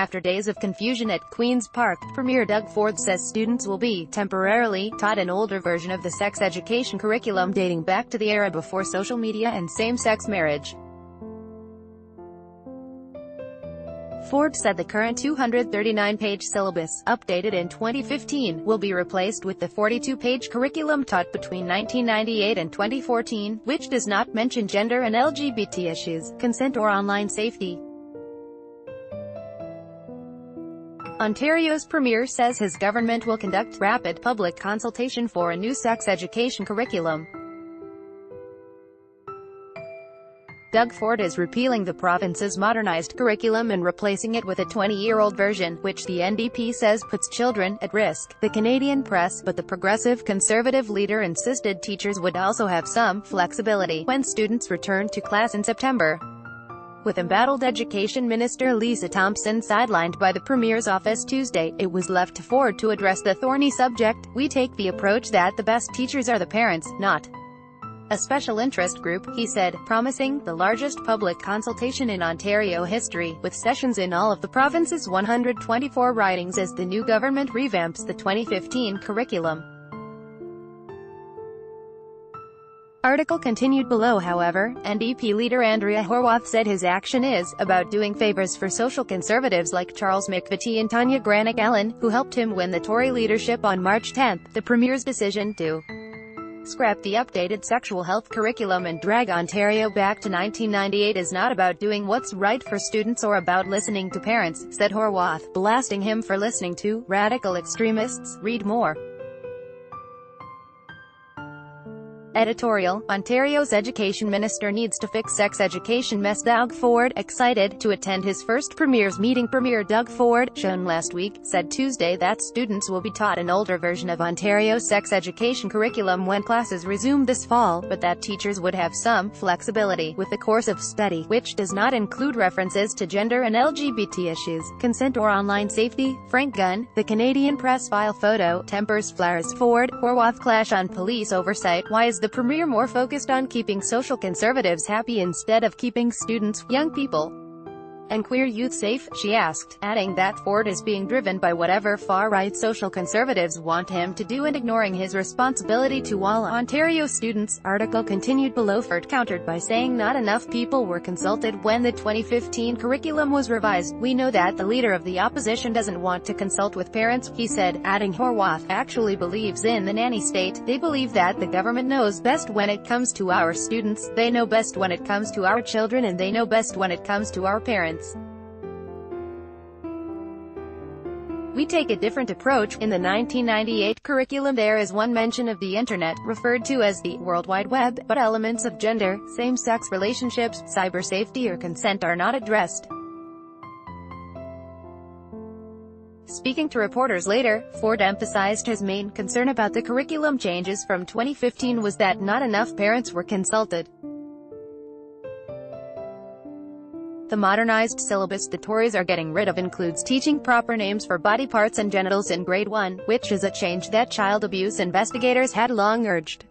After days of confusion at Queen's Park, Premier Doug Ford says students will be temporarily taught an older version of the sex education curriculum dating back to the era before social media and same-sex marriage. Ford said the current 239-page syllabus, updated in 2015, will be replaced with the 42-page curriculum taught between 1998 and 2014, which does not mention gender and LGBT issues, consent or online safety. Ontario's Premier says his government will conduct rapid public consultation for a new sex education curriculum. Doug Ford is repealing the province's modernized curriculum and replacing it with a 20-year-old version, which the NDP says puts children at risk. The Canadian Press, but the progressive Conservative leader insisted teachers would also have some flexibility when students return to class in September. With embattled Education Minister Lisa Thompson sidelined by the Premier's office Tuesday, it was left to Ford to address the thorny subject. "We take the approach that the best teachers are the parents, not a special interest group," he said, promising the largest public consultation in Ontario history, with sessions in all of the province's 124 ridings as the new government revamps the 2015 curriculum. Article continued below. However, NDP leader Andrea Horwath said his action is about doing favors for social conservatives like Charles McVitie and Tanya Granick-Allen, who helped him win the Tory leadership on March 10. The Premier's decision to scrap the updated sexual health curriculum and drag Ontario back to 1998 is not about doing what's right for students or about listening to parents, said Horwath, blasting him for listening to radical extremists. Read more. Editorial: Ontario's education minister needs to fix sex education mess. Doug Ford, excited to attend his first Premier's meeting. Premier Doug Ford, shown last week, said Tuesday that students will be taught an older version of Ontario's sex education curriculum when classes resume this fall, but that teachers would have some flexibility with the course of study, which does not include references to gender and LGBT issues, consent or online safety. Frank Gunn, The Canadian Press. File photo, tempers flowers. Ford, Horwath clash on police oversight. Why is the Premier more focused on keeping social conservatives happy instead of keeping students, young people, and queer youth safe, she asked, adding that Ford is being driven by whatever far-right social conservatives want him to do and ignoring his responsibility to all Ontario students. Article continued below. Ford countered by saying not enough people were consulted when the 2015 curriculum was revised. "We know that the leader of the opposition doesn't want to consult with parents," he said, adding Horwath actually believes in the nanny state. "They believe that the government knows best when it comes to our students, they know best when it comes to our children, and they know best when it comes to our parents. We take a different approach. In the 1998 curriculum there is one mention of the Internet, referred to as the World Wide Web, but elements of gender, same-sex relationships, cyber safety or consent are not addressed." Speaking to reporters later, Ford emphasized his main concern about the curriculum changes from 2015 was that not enough parents were consulted. The modernized syllabus the Tories are getting rid of includes teaching proper names for body parts and genitals in grade 1, which is a change that child abuse investigators had long urged.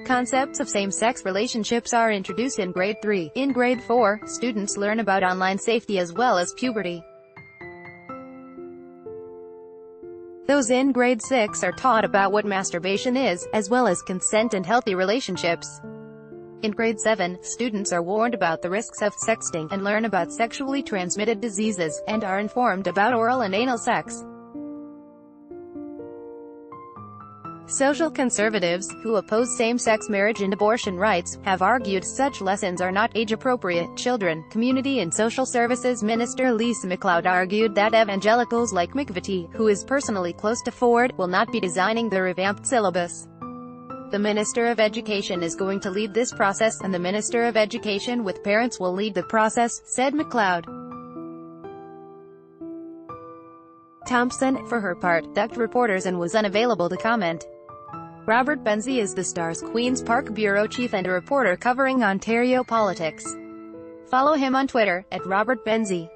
Concepts of same-sex relationships are introduced in grade 3. In grade 4, students learn about online safety as well as puberty. Those in grade 6 are taught about what masturbation is, as well as consent and healthy relationships. In grade 7, students are warned about the risks of sexting, and learn about sexually transmitted diseases, and are informed about oral and anal sex. Social conservatives, who oppose same-sex marriage and abortion rights, have argued such lessons are not age-appropriate. Children, Community and Social Services Minister Lisa MacLeod argued that evangelicals like McVitie, who is personally close to Ford, will not be designing the revamped syllabus. "The Minister of Education is going to lead this process, and the Minister of Education with parents will lead the process," said MacLeod. Thompson, for her part, ducked reporters and was unavailable to comment. Robert Benzie is the Star's Queen's Park bureau chief and a reporter covering Ontario politics. Follow him on Twitter, @RobertBenzie.